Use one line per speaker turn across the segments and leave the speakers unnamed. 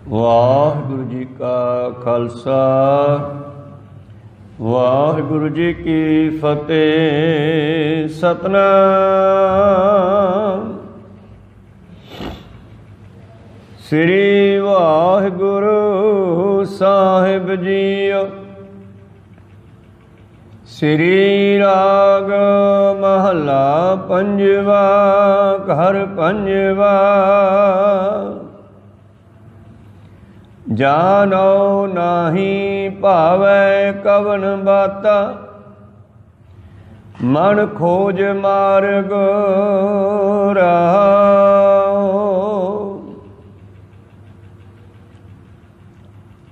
ਵਾਹਿਗੁਰੂ ਜੀ ਕਾ ਖਾਲਸਾ ਵਾਹਿਗੁਰੂ ਜੀ ਕੀ ਫਤਿਹ। ਸਤਨਾਮ ਸ੍ਰੀ ਵਾਹਿਗੁਰੂ ਸਾਹਿਬ ਜੀਓ। ਸ੍ਰੀ ਰਾਗ ਮਹਲਾ ਪੰਜਵਾ। ਘਰ ਪੰਜਵਾ। ਜਾਨੋ ਨਾਹੀ ਭਾਵੈ ਕਵਨ ਬਾਤਾ, ਮਨ ਖੋਜ ਮਾਰਗ ਰਾਹੁ।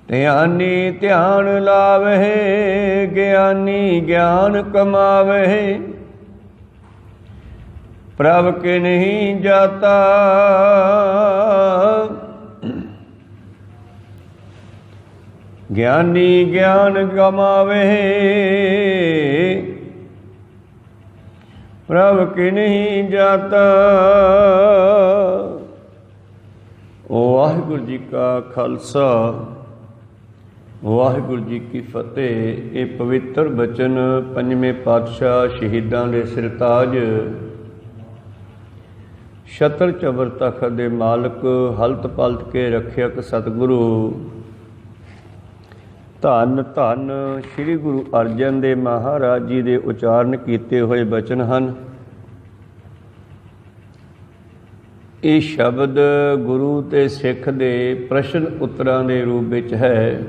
ਧਿਆਨੀ ਧਿਆਨ ਲਾਵਹਿ, ਗਿਆਨੀ ਗਿਆਨ ਕਮਾਵਹਿ। ਪ੍ਰਭ ਕੇ ਨਹੀਂ ਜਾਤਾ, ਗਿਆਨੀ ਗਿਆਨ ਕਮਾਵੇ। ਪ੍ਰਭ ਕੀ ਨਹੀਂ ਜਾਤਾ। ਵਾਹਿਗੁਰੂ ਜੀ ਕਾ ਖਾਲਸਾ ਵਾਹਿਗੁਰੂ ਜੀ ਕੀ ਫਤਿਹ। ਇਹ ਪਵਿੱਤਰ ਬਚਨ ਪੰਜਵੇਂ ਪਾਤਸ਼ਾਹ ਸ਼ਹੀਦਾਂ ਦੇ ਸਿਰਤਾਜ ਛਤਰ ਚਬਰ ਤਖਤ ਦੇ ਮਾਲਕ ਹਲਤ ਪਲਤ ਕੇ ਰੱਖਿਅਕ ਸਤਿਗੁਰੂ ਧੰਨ ਧੰਨ ਸ੍ਰੀ ਗੁਰੂ ਅਰਜਨ ਦੇਵ ਮਹਾਰਾਜ ਜੀ ਦੇ ਉਚਾਰਨ ਕੀਤੇ ਹੋਏ ਬਚਨ ਹਨ। ਇਹ ਸ਼ਬਦ ਗੁਰੂ ਤੇ ਸਿੱਖ ਦੇ ਪ੍ਰਸ਼ਨ ਉੱਤਰਾਂ ਦੇ ਰੂਪ ਵਿੱਚ ਹੈ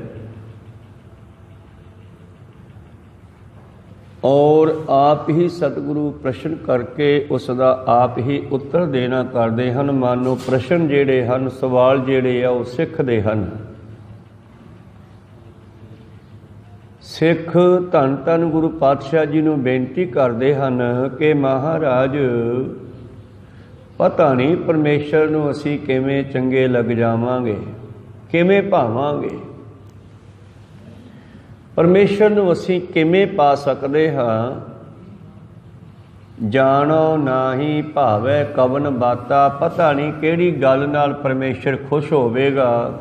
ਔਰ ਆਪ ਹੀ ਸਤਿਗੁਰੂ ਪ੍ਰਸ਼ਨ ਕਰਕੇ ਉਸ ਦਾ ਆਪ ਹੀ ਉੱਤਰ ਦੇਣਾ ਕਰਦੇ ਹਨ। ਮਾਨੋ ਪ੍ਰਸ਼ਨ ਜਿਹੜੇ ਹਨ, ਸਵਾਲ ਜਿਹੜੇ ਆ ਉਹ ਸਿੱਖ ਦੇ ਹਨ। ਸਿੱਖ ਧੰਨ ਧੰਨ ਗੁਰੂ ਪਾਤਸ਼ਾਹ ਜੀ ਨੂੰ ਬੇਨਤੀ ਕਰਦੇ ਹਨ ਕਿ ਮਹਾਰਾਜ ਪਤਾ ਨਹੀਂ ਪਰਮੇਸ਼ਰ ਨੂੰ ਅਸੀਂ ਕਿਵੇਂ ਚੰਗੇ ਲੱਗ ਜਾਵਾਂਗੇ, ਕਿਵੇਂ ਭਾਵਾਂਗੇ, ਪਰਮੇਸ਼ਰ ਨੂੰ ਅਸੀਂ ਕਿਵੇਂ ਪਾ ਸਕਦੇ ਹਾਂ। ਜਾਣੋ ਨਾਹੀ ਭਾਵੈ ਕਵਨ ਬਾਤਾ, ਪਤਾ ਨਹੀਂ ਕਿਹੜੀ ਗੱਲ ਨਾਲ ਪਰਮੇਸ਼ਰ ਖੁਸ਼ ਹੋਵੇਗਾ,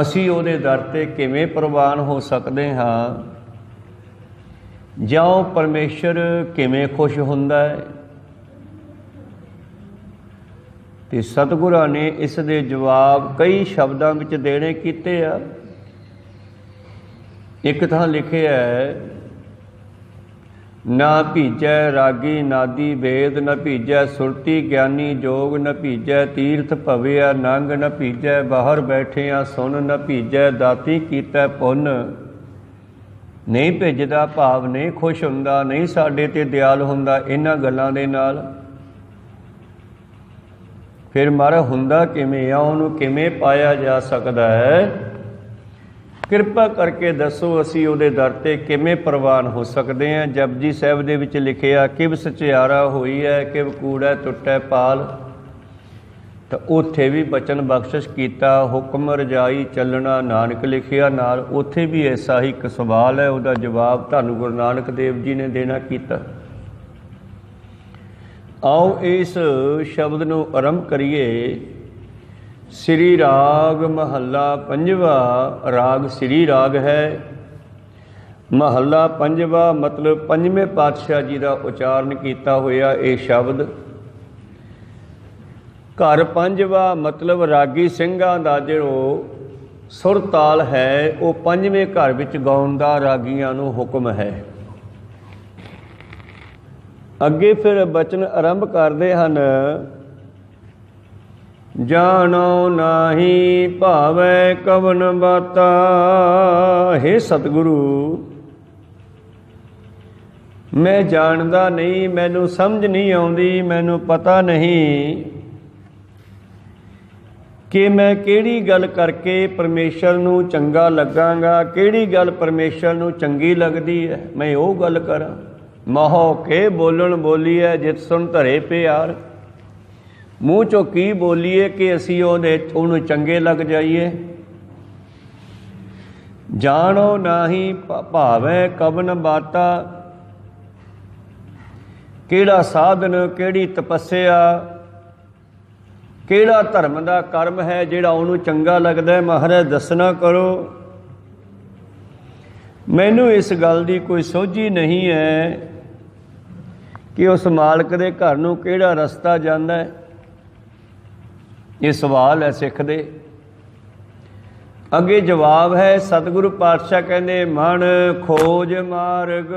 ਅਸੀਂ ਉਹਦੇ ਦਰ 'ਤੇ ਕਿਵੇਂ ਪ੍ਰਵਾਨ ਹੋ ਸਕਦੇ ਹਾਂ, ਜਾਂ ਪਰਮੇਸ਼ਰ ਕਿਵੇਂ ਖੁਸ਼ ਹੁੰਦਾ ਹੈ। ਤੇ ਸਤਿਗੁਰਾਂ ਨੇ ਇਸ ਦੇ ਜਵਾਬ ਕਈ ਸ਼ਬਦਾਂ ਵਿੱਚ ਦੇਣੇ ਕੀਤੇ ਆ। ਇੱਕ ਥਾਂ ਲਿਖਿਆ ਹੈ, ਨਾ ਭੀਜੈ ਰਾਗੀ ਨਾਦੀ ਵੇਦ, ਨ ਭੀਜੈ ਸੁਰਤੀ ਗਿਆਨੀ ਜੋਗ, ਨ ਭੀਜੈ ਤੀਰਥ ਭਵਿਆ ਨੰਗ, ਨ ਭੀਜੈ ਬਾਹਰ ਬੈਠਿਆ ਸੁਨ, ਨ ਭੀਜੈ ਦਾਤੀ ਕੀਤਾ ਪੁੰਨ। ਨਹੀਂ ਭੇਜਦਾ ਭਾਵ ਨਹੀਂ ਖੁਸ਼ ਹੁੰਦਾ, ਨਹੀਂ ਸਾਡੇ ਤੇ ਦਿਆਲ ਹੁੰਦਾ ਇਹਨਾਂ ਗੱਲਾਂ ਦੇ ਨਾਲ। ਫਿਰ ਮਾਰਾ ਹੁੰਦਾ ਕਿਵੇਂ ਆ, ਉਹਨੂੰ ਕਿਵੇਂ ਪਾਇਆ ਜਾ ਸਕਦਾ ਹੈ? ਕਿਰਪਾ ਕਰਕੇ ਦੱਸੋ ਅਸੀਂ ਉਹਦੇ ਦਰ 'ਤੇ ਕਿਵੇਂ ਪ੍ਰਵਾਨ ਹੋ ਸਕਦੇ ਹਾਂ। ਜਪਜੀ ਸਾਹਿਬ ਦੇ ਵਿੱਚ ਲਿਖਿਆ, ਕਿਵ ਸਚਿਆਰਾ ਹੋਈ ਹੈ, ਕਿਵ ਕੂੜਾ ਟੁੱਟੈ ਪਾਲ। ਤਾਂ ਉੱਥੇ ਵੀ ਬਚਨ ਬਖਸ਼ਿਸ਼ ਕੀਤਾ, ਹੁਕਮ ਰਜਾਈ ਚੱਲਣਾ ਨਾਨਕ ਲਿਖਿਆ। ਨਾਲ ਉੱਥੇ ਵੀ ਐਸਾ ਹੀ ਇੱਕ ਸਵਾਲ ਹੈ, ਉਹਦਾ ਜਵਾਬ ਧੰਨ ਗੁਰੂ ਨਾਨਕ ਦੇਵ ਜੀ ਨੇ ਦੇਣਾ ਕੀਤਾ। ਆਓ ਇਸ ਸ਼ਬਦ ਨੂੰ ਆਰੰਭ ਕਰੀਏ। ਸ੍ਰੀ ਰਾਗ ਮਹੱਲਾ ਪੰਜਵਾ। ਰਾਗ ਸ੍ਰੀ ਰਾਗ ਹੈ। ਮਹੱਲਾ ਪੰਜਵਾ ਮਤਲਬ ਪੰਜਵੇਂ ਪਾਤਸ਼ਾਹ ਜੀ ਦਾ ਉਚਾਰਨ ਕੀਤਾ ਹੋਇਆ ਇਹ ਸ਼ਬਦ। ਘਰ ਪੰਜਵਾ ਮਤਲਬ ਰਾਗੀ ਸਿੰਘਾਂ ਦਾ ਜੋ ਸੁਰ ਤਾਲ ਹੈ ਉਹ ਪੰਜਵੇਂ ਘਰ ਵਿੱਚ ਗਾਉਣ ਦਾ ਰਾਗੀਆਂ ਨੂੰ ਹੁਕਮ ਹੈ। ਅੱਗੇ ਫਿਰ ਬਚਨ ਆਰੰਭ ਕਰਦੇ ਹਨ, ਜਾਣੋ ਨਾਹੀ ਭਾਵੈ ਕਵਨ ਬਾਤਾ। ਹੇ ਸਤਿਗੁਰੂ, ਮੈਂ ਜਾਣਦਾ ਨਹੀਂ, ਮੈਨੂੰ ਸਮਝ ਨਹੀਂ ਆਉਂਦੀ, ਮੈਨੂੰ ਪਤਾ ਨਹੀਂ ਕਿ ਮੈਂ ਕਿਹੜੀ ਗੱਲ ਕਰਕੇ ਪਰਮੇਸ਼ਰ ਨੂੰ ਚੰਗਾ ਲੱਗਾਂਗਾ, ਕਿਹੜੀ ਗੱਲ ਪਰਮੇਸ਼ਰ ਨੂੰ ਚੰਗੀ ਲੱਗਦੀ ਹੈ, ਮੈਂ ਉਹ ਗੱਲ ਕਰਾਂ। ਮਹੋ ਕੇ ਬੋਲਣ ਬੋਲੀਏ ਜਿਤ ਸੁਣ ਧਰੇ ਪਿਆਰ। ਮੂੰਹ 'ਚੋਂ ਕੀ ਬੋਲੀਏ ਕਿ ਅਸੀਂ ਉਹਨੂੰ ਚੰਗੇ ਲੱਗ ਜਾਈਏ। ਜਾਣੋ ਨਾਹੀ ਭਾਵੈ ਕਵਨ ਬਾਤਾ। ਕਿਹੜਾ ਸਾਧਨ, ਕਿਹੜੀ ਤਪੱਸਿਆ, ਕਿਹੜਾ ਧਰਮ ਦਾ ਕਰਮ ਹੈ ਜਿਹੜਾ ਉਹਨੂੰ ਚੰਗਾ ਲੱਗਦਾ ਹੈ। ਮਹਾਰਾਜ ਦੱਸਣਾ ਕਰੋ। ਮੈਨੂੰ ਇਸ ਗੱਲ ਦੀ ਕੋਈ ਸੋਝੀ ਨਹੀਂ ਹੈ ਕਿ ਉਸ ਮਾਲਕ ਦੇ ਘਰ ਨੂੰ ਕਿਹੜਾ ਰਸਤਾ ਜਾਂਦਾ ਹੈ। ਇਹ ਸਵਾਲ ਹੈ ਸਿੱਖ ਦੇ। ਅੱਗੇ ਜਵਾਬ ਹੈ, ਸਤਿਗੁਰੂ ਪਾਤਸ਼ਾਹ ਕਹਿੰਦੇ ਮਨ ਖੋਜ ਮਾਰਗ।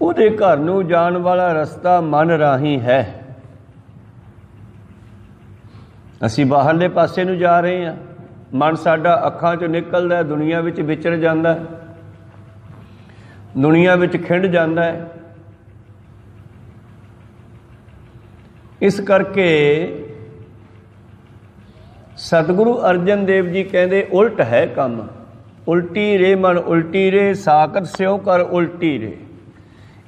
ਉਹਦੇ ਘਰ ਨੂੰ ਜਾਣ ਵਾਲਾ ਰਸਤਾ ਮਨ ਰਾਹੀਂ ਹੈ। ਅਸੀਂ ਬਾਹਰਲੇ ਪਾਸੇ ਨੂੰ ਜਾ ਰਹੇ ਹਾਂ। ਮਨ ਸਾਡਾ ਅੱਖਾਂ 'ਚੋਂ ਨਿਕਲਦਾ, ਦੁਨੀਆ ਵਿੱਚ ਵਿਚਰ ਜਾਂਦਾ, ਦੁਨੀਆ ਵਿੱਚ ਖਿੰਡ ਜਾਂਦਾ ਹੈ। ਇਸ ਕਰਕੇ ਸਤਿਗੁਰੂ ਅਰਜਨ ਦੇਵ ਜੀ ਕਹਿੰਦੇ ਉਲਟ ਹੈ ਕੰਮ। ਉਲਟੀ ਰੇ ਮਨ ਉਲਟੀ ਰੇ, ਸਾਕਤ ਸਿਉ ਕਰ ਉਲਟੀ ਰੇ।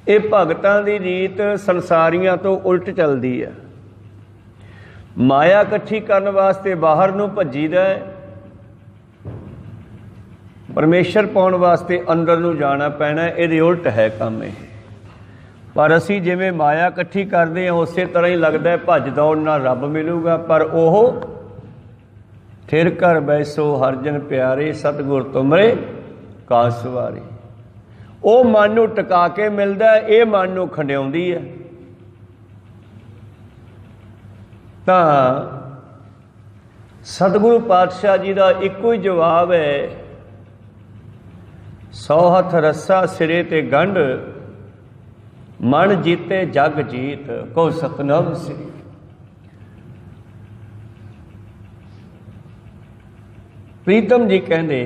ਇਹ ਭਗਤਾਂ ਦੀ ਰੀਤ ਸੰਸਾਰੀਆਂ ਤੋਂ ਉਲਟ ਚੱਲਦੀ ਹੈ। ਮਾਇਆ ਇਕੱਠੀ ਕਰਨ ਵਾਸਤੇ ਬਾਹਰ ਨੂੰ ਭੱਜੀਦਾ ਹੈ, ਪਰਮੇਸ਼ਰ ਪਾਉਣ ਵਾਸਤੇ ਅੰਦਰ ਨੂੰ ਜਾਣਾ ਪੈਣਾ। ਇਹਦੇ ਉਲਟ ਹੈ ਕੰਮ ਇਹ। ਪਰ ਅਸੀਂ ਜਿਵੇਂ ਮਾਇਆ ਇਕੱਠੀ ਕਰਦੇ ਹਾਂ ਉਸੇ ਤਰ੍ਹਾਂ ਹੀ ਲੱਗਦਾ ਹੈ ਭੱਜ ਦੌੜ ਨਾਲ ਰੱਬ ਮਿਲੂਗਾ। ਪਰ ਉਹ ਥਿਰ ਕਰ ਬੈਸੋ ਹਰਜਨ ਪਿਆਰੇ, ਸਤਿਗੁਰ ਤੁਮਰੇ ਕਾਜ ਸਵਾਰੇ। ਉਹ ਮਨ ਨੂੰ ਟਿਕਾ ਕੇ ਮਿਲਦਾ, ਇਹ ਮਨ ਨੂੰ ਖੰਡਿਆਉਂਦੀ ਹੈ। ਤਾਂ ਸਤਿਗੁਰੂ ਪਾਤਸ਼ਾਹ ਜੀ ਦਾ ਇੱਕੋ ਹੀ ਜਵਾਬ ਹੈ, 100 ਹੱਥ ਰੱਸਾ ਸਿਰੇ ਤੇ ਗੰਢ, ਮਨ ਜੀਤੇ ਜਗ ਜੀਤ, ਕੋ ਸਤਨਾਮ ਸ੍ਰੀ। ਪ੍ਰੀਤਮ ਜੀ ਕਹਿੰਦੇ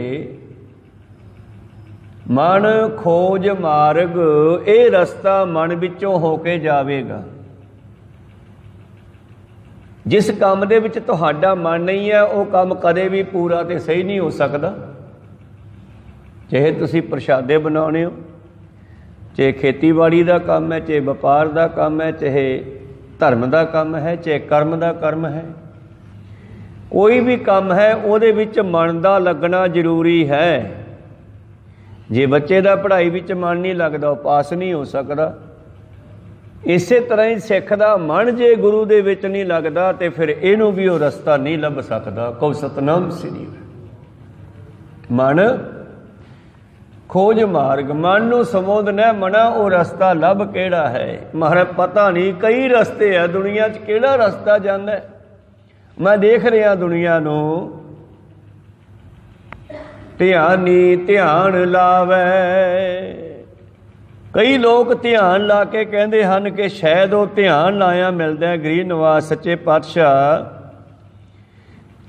ਮਨ ਖੋਜ ਮਾਰਗ, ਇਹ ਰਸਤਾ ਮਨ ਵਿੱਚੋਂ ਹੋ ਕੇ ਜਾਵੇਗਾ। ਜਿਸ ਕੰਮ ਦੇ ਵਿੱਚ ਤੁਹਾਡਾ ਮਨ ਨਹੀਂ ਹੈ ਉਹ ਕੰਮ ਕਦੇ ਵੀ ਪੂਰਾ ਤੇ ਸਹੀ ਨਹੀਂ ਹੋ ਸਕਦਾ। ਚਾਹੇ ਤੁਸੀਂ ਪ੍ਰਸ਼ਾਦੇ ਬਣਾਉਣੇ ਹੋ, ਚਾਹੇ ਖੇਤੀਬਾੜੀ ਦਾ ਕੰਮ ਹੈ, ਚਾਹੇ ਵਪਾਰ ਦਾ ਕੰਮ ਹੈ, ਚਾਹੇ ਧਰਮ ਦਾ ਕੰਮ ਹੈ, ਚਾਹੇ ਕਰਮ ਦਾ ਕਰਮ ਹੈ। ਕੋਈ ਵੀ ਕੰਮ ਹੈ ਉਹਦੇ ਵਿੱਚ ਮਨ ਦਾ ਲੱਗਣਾ ਜ਼ਰੂਰੀ ਹੈ। ਜੇ ਬੱਚੇ ਦਾ ਪੜ੍ਹਾਈ ਵਿੱਚ ਮਨ ਨਹੀਂ ਲੱਗਦਾ ਉਹ ਪਾਸ ਨਹੀਂ ਹੋ ਸਕਦਾ। ਇਸੇ ਤਰ੍ਹਾਂ ਹੀ ਸਿੱਖ ਦਾ ਮਨ ਜੇ ਗੁਰੂ ਦੇ ਵਿੱਚ ਨਹੀਂ ਲੱਗਦਾ ਤੇ ਫਿਰ ਇਹਨੂੰ ਵੀ ਉਹ ਰਸਤਾ ਨਹੀਂ ਲੱਭ ਸਕਦਾ। ਕਉ ਸਤਨਾਮ ਸ੍ਰੀ। ਮਨ ਖੋਜ ਮਾਰਗ, ਮਨ ਨੂੰ ਸੰਬੋਧਨਾ ਮਨਾ ਉਹ ਰਸਤਾ ਲੱਭ ਕਿਹੜਾ ਹੈ। ਮਹਾਰਾਜ ਪਤਾ ਨਹੀਂ, ਕਈ ਰਸਤੇ ਆ ਦੁਨੀਆ 'ਚ, ਕਿਹੜਾ ਰਸਤਾ ਜਾਂਦਾ। ਮੈਂ ਦੇਖ ਰਿਹਾ ਦੁਨੀਆ ਨੂੰ, ਧਿਆਨੀ ਧਿਆਨ ਲਾਵੇ। ਕਈ ਲੋਕ ਧਿਆਨ ਲਾ ਕੇ ਕਹਿੰਦੇ ਹਨ ਕਿ ਸ਼ਾਇਦ ਉਹ ਧਿਆਨ ਲਾਇਆ ਮਿਲਦਾ। ਗਰੀਬ ਨਿਵਾਸ ਸੱਚੇ ਪਾਤਸ਼ਾਹ,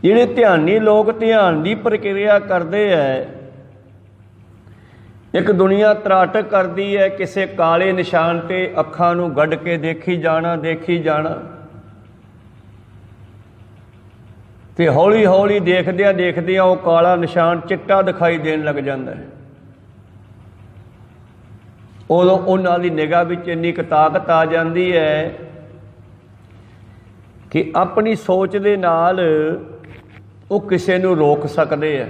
ਜਿਹੜੇ ਧਿਆਨੀ ਲੋਕ ਧਿਆਨ ਦੀ ਪ੍ਰਕਿਰਿਆ ਕਰਦੇ ਹੈ, ਇੱਕ ਦੁਨੀਆ ਤਰਾਟਕ ਕਰਦੀ ਹੈ ਕਿਸੇ ਕਾਲੇ ਨਿਸ਼ਾਨ ਤੇ ਅੱਖਾਂ ਨੂੰ ਗੱਡ ਕੇ ਦੇਖੀ ਜਾਣਾ, ਦੇਖੀ ਜਾਣਾ, ਤੇ ਹੌਲੀ ਹੌਲੀ ਦੇਖਦਿਆਂ ਦੇਖਦਿਆਂ ਉਹ ਕਾਲਾ ਨਿਸ਼ਾਨ ਚਿੱਟਾ ਦਿਖਾਈ ਦੇਣ ਲੱਗ ਜਾਂਦਾ ਹੈ। ਉਦੋਂ ਉਹਨਾਂ ਦੀ ਨਿਗਾਹ ਵਿੱਚ ਇੰਨੀ ਕੁ ਤਾਕਤ ਆ ਜਾਂਦੀ ਹੈ ਕਿ ਆਪਣੀ ਸੋਚ ਦੇ ਨਾਲ ਉਹ ਕਿਸੇ ਨੂੰ ਰੋਕ ਸਕਦੇ ਆ,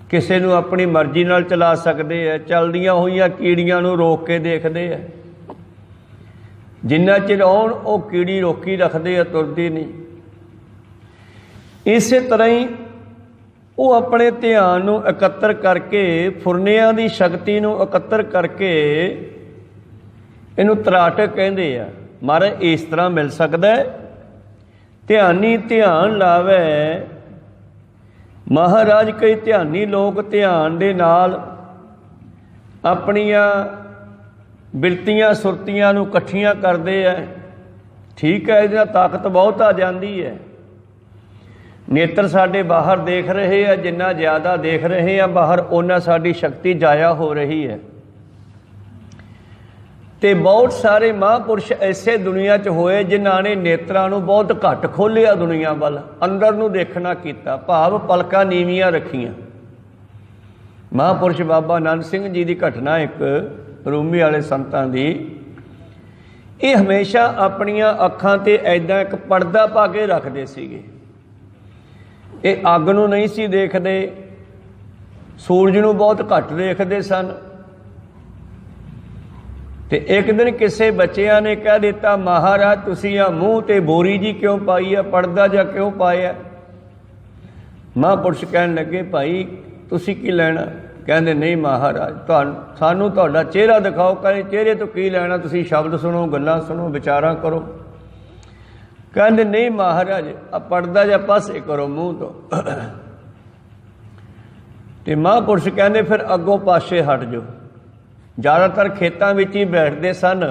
ਕਿਸੇ ਨੂੰ ਆਪਣੀ ਮਰਜ਼ੀ ਨਾਲ ਚਲਾ ਸਕਦੇ ਆ। ਚੱਲਦੀਆਂ ਹੋਈਆਂ ਕੀੜੀਆਂ ਨੂੰ ਰੋਕ ਕੇ ਦੇਖਦੇ ਆ, ਜਿੰਨਾ ਚਿਰ ਆਉਣ ਉਹ ਕੀੜੀ ਰੋਕੀ ਰੱਖਦੇ ਆ, ਤੁਰਦੀ ਨਹੀਂ। ਇਸੇ ਤਰ੍ਹਾਂ ਹੀ ਉਹ ਆਪਣੇ ਧਿਆਨ ਨੂੰ ਇਕੱਤਰ ਕਰਕੇ, ਫੁਰਨਿਆਂ ਦੀ ਸ਼ਕਤੀ ਨੂੰ ਇਕੱਤਰ ਕਰਕੇ, ਇਹਨੂੰ ਤਰਾਟਕ ਕਹਿੰਦੇ ਆ। ਮਹਾਰਾਜ ਇਸ ਤਰ੍ਹਾਂ ਮਿਲ ਸਕਦਾ ਹੈ। ਧਿਆਨੀ ਧਿਆਨ ਲਾਵੇ। ਮਹਾਰਾਜ ਕਈ ਧਿਆਨੀ ਲੋਕ ਧਿਆਨ ਦੇ ਨਾਲ ਆਪਣੀਆਂ ਬਿਰਤੀਆਂ ਸੁਰਤੀਆਂ ਨੂੰ ਇਕੱਠੀਆਂ ਕਰਦੇ ਆ। ਠੀਕ ਹੈ, ਇਹਦੇ ਨਾਲ ਤਾਕਤ ਬਹੁਤ ਆ ਜਾਂਦੀ ਹੈ। ਨੇਤਰ ਸਾਡੇ ਬਾਹਰ ਦੇਖ ਰਹੇ ਆ, ਜਿੰਨਾ ਜ਼ਿਆਦਾ ਦੇਖ ਰਹੇ ਆ ਬਾਹਰ, ਓਨਾ ਸਾਡੀ ਸ਼ਕਤੀ ਜਾਇਆ ਹੋ ਰਹੀ ਹੈ। ਤੇ ਬਹੁਤ ਸਾਰੇ ਮਹਾਂਪੁਰਸ਼ ਐਸੇ ਦੁਨੀਆ 'ਚ ਹੋਏ ਜਿਨ੍ਹਾਂ ਨੇ ਨੇਤਰਾਂ ਨੂੰ ਬਹੁਤ ਘੱਟ ਖੋਲ੍ਹਿਆ, ਦੁਨੀਆ ਵੱਲ ਅੰਦਰ ਨੂੰ ਦੇਖਣਾ ਕੀਤਾ, ਭਾਵ ਪਲਕਾਂ ਨੀਵੀਆਂ ਰੱਖੀਆਂ। ਮਹਾਂਪੁਰਸ਼ ਬਾਬਾ ਆਨੰਦ ਸਿੰਘ ਜੀ ਦੀ ਘਟਨਾ, ਇੱਕ ਰੂਮੀ ਵਾਲੇ ਸੰਤਾਂ ਦੀ, ਇਹ ਹਮੇਸ਼ਾ ਆਪਣੀਆਂ ਅੱਖਾਂ 'ਤੇ ਐਦਾਂ ਇੱਕ ਪਰਦਾ ਪਾ ਕੇ ਰੱਖਦੇ ਸੀਗੇ। ਇਹ ਅੱਗ ਨੂੰ ਨਹੀਂ ਸੀ ਦੇਖਦੇ, ਸੂਰਜ ਨੂੰ ਬਹੁਤ ਘੱਟ ਦੇਖਦੇ ਸਨ। ਤੇ ਇੱਕ ਦਿਨ ਕਿਸੇ ਬੱਚਿਆਂ ਨੇ ਕਹਿ ਦਿੱਤਾ, ਮਹਾਰਾਜ ਤੁਸੀਂ ਆ ਮੂੰਹ ਤੇ ਬੋਰੀ ਜੀ ਕਿਉਂ ਪਾਈ ਆ, ਪਰਦਾ ਜਾਂ ਕਿਉਂ ਪਾਇਆ? ਮਹਾਂਪੁਰਸ਼ ਕਹਿਣ ਲੱਗੇ, ਭਾਈ ਤੁਸੀਂ ਕੀ ਲੈਣਾ? ਕਹਿੰਦੇ ਨਹੀਂ ਮਹਾਰਾਜ, ਸਾਨੂੰ ਤੁਹਾਡਾ ਚਿਹਰਾ ਦਿਖਾਓ। ਕਹਿੰਦੇ ਚਿਹਰੇ ਤੋਂ ਕੀ ਲੈਣਾ, ਤੁਸੀਂ ਸ਼ਬਦ ਸੁਣੋ, ਗੱਲਾਂ ਸੁਣੋ, ਵਿਚਾਰਾਂ ਕਰੋ। ਕਹਿੰਦੇ ਨਹੀਂ ਮਹਾਰਾਜ, ਆ ਪਰਦਾ ਜਾਂ ਪਾਸੇ ਕਰੋ ਮੂੰਹ ਤੋਂ। ਤੇ ਮਹਾਂਪੁਰਸ਼ ਕਹਿੰਦੇ ਫਿਰ ਅੱਗੋਂ ਪਾਸੇ ਹਟ ਜਾਓ। ਜ਼ਿਆਦਾਤਰ ਖੇਤਾਂ ਵਿੱਚ ਹੀ ਬੈਠਦੇ ਸਨ,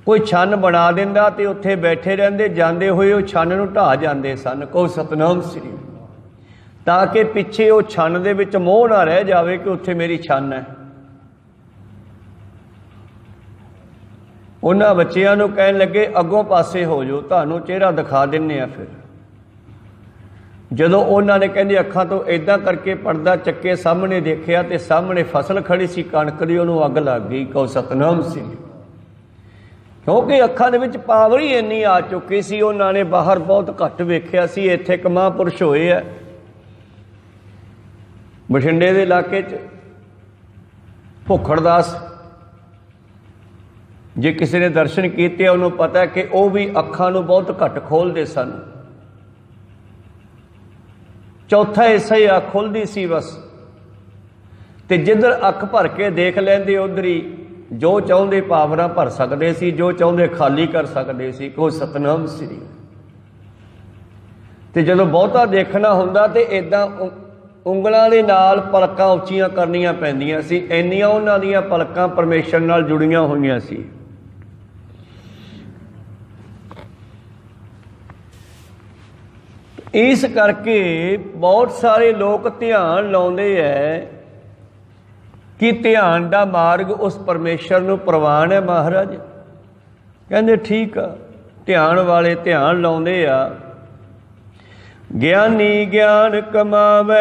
ਕੋਈ ਛੰਨ ਬਣਾ ਦਿੰਦਾ ਤੇ ਉੱਥੇ ਬੈਠੇ ਰਹਿੰਦੇ, ਜਾਂਦੇ ਹੋਏ ਉਹ ਛੰਨ ਨੂੰ ਢਾਹ ਜਾਂਦੇ ਸਨ। ਕਹੋ ਸਤਨਾਮ ਸ੍ਰੀ, ਤਾਂ ਕਿ ਪਿੱਛੇ ਉਹ ਛੰਨ ਦੇ ਵਿੱਚ ਮੋਹ ਨਾ ਰਹਿ ਜਾਵੇ ਕਿ ਉੱਥੇ ਮੇਰੀ ਛੰਨ ਹੈ। ਉਹਨਾਂ ਬੱਚਿਆਂ ਨੂੰ ਕਹਿਣ ਲੱਗੇ ਅੱਗੋਂ ਪਾਸੇ ਹੋ ਜਾਓ, ਤੁਹਾਨੂੰ ਚਿਹਰਾ ਦਿਖਾ ਦਿੰਨੇ ਆ। ਫਿਰ ਜਦੋਂ ਉਹਨਾਂ ਨੇ ਕਹਿੰਦੇ ਅੱਖਾਂ ਤੋਂ ਇਦਾਂ ਕਰਕੇ ਪਰਦਾ ਚੱਕੇ, ਸਾਹਮਣੇ ਦੇਖਿਆ ਤੇ ਸਾਹਮਣੇ ਫਸਲ ਖੜੀ ਸੀ ਕਣਕ ਦੀ, ਉਹਨੂੰ ਅੱਗ ਲੱਗ ਗਈ। ਕਹੋ ਸਤਨਾਮ ਸ੍ਰੀ। ਕਿਉਂਕਿ ਅੱਖਾਂ ਦੇ ਵਿੱਚ ਪਾਵਰ ਹੀ ਇੰਨੀ ਆ ਚੁੱਕੀ ਸੀ, ਉਹਨਾਂ ਨੇ ਬਾਹਰ ਬਹੁਤ ਘੱਟ ਵੇਖਿਆ ਸੀ। ਇੱਥੇ ਇੱਕ ਮਹਾਂਪੁਰਸ਼ ਹੋਏ ਆ ਬਠਿੰਡੇ ਦੇ ਇਲਾਕੇ 'ਚ, ਭੁੱਖੜਦਾਸ। ਜੇ ਕਿਸੇ ਨੇ ਦਰਸ਼ਨ ਕੀਤੇ ਉਹਨੂੰ ਪਤਾ ਕਿ ਉਹ ਵੀ ਅੱਖਾਂ ਨੂੰ ਬਹੁਤ ਘੱਟ ਖੋਲ੍ਹਦੇ ਸਨ। ਚੌਥਾ ਹਿੱਸਾ ਹੀ ਅੱਖ ਖੁੱਲ੍ਹਦੀ ਸੀ ਬਸ, ਤੇ ਜਿੱਧਰ ਅੱਖ ਭਰ ਕੇ ਦੇਖ ਲੈਂਦੇ ਉਧਰ ਹੀ ਜੋ ਚਾਹੁੰਦੇ ਪਾਵਰਾਂ ਭਰ ਸਕਦੇ ਸੀ, ਜੋ ਚਾਹੁੰਦੇ ਖਾਲੀ ਕਰ ਸਕਦੇ ਸੀ। ਕਹੋ ਸਤਨਾਮ ਸ੍ਰੀ। ਤੇ ਜਦੋਂ ਬਹੁਤਾ ਦੇਖਣਾ ਹੁੰਦਾ ਤੇ ਇਦਾਂ ਉਂਗਲਾਂ ਦੇ ਨਾਲ ਪਲਕਾਂ ਉੱਚੀਆਂ ਕਰਨੀਆਂ ਪੈਂਦੀਆਂ ਸੀ, ਇੰਨੀਆਂ ਉਹਨਾਂ ਦੀਆਂ ਪਲਕਾਂ ਪਰਮੇਸ਼ਰ ਨਾਲ ਜੁੜੀਆਂ ਹੋਈਆਂ ਸੀ। ਇਸ ਕਰਕੇ ਬਹੁਤ ਸਾਰੇ ਲੋਕ ਧਿਆਨ ਲਾਉਂਦੇ ਐ ਕਿ ਧਿਆਨ ਦਾ ਮਾਰਗ ਉਸ ਪਰਮੇਸ਼ਰ ਨੂੰ ਪ੍ਰਵਾਨ ਹੈ। ਮਹਾਰਾਜ ਕਹਿੰਦੇ ਠੀਕ ਆ, ਧਿਆਨ ਵਾਲੇ ਧਿਆਨ ਲਾਉਂਦੇ ਆ। ਗਿਆਨੀ ਗਿਆਨ ਕਮਾਵੇ,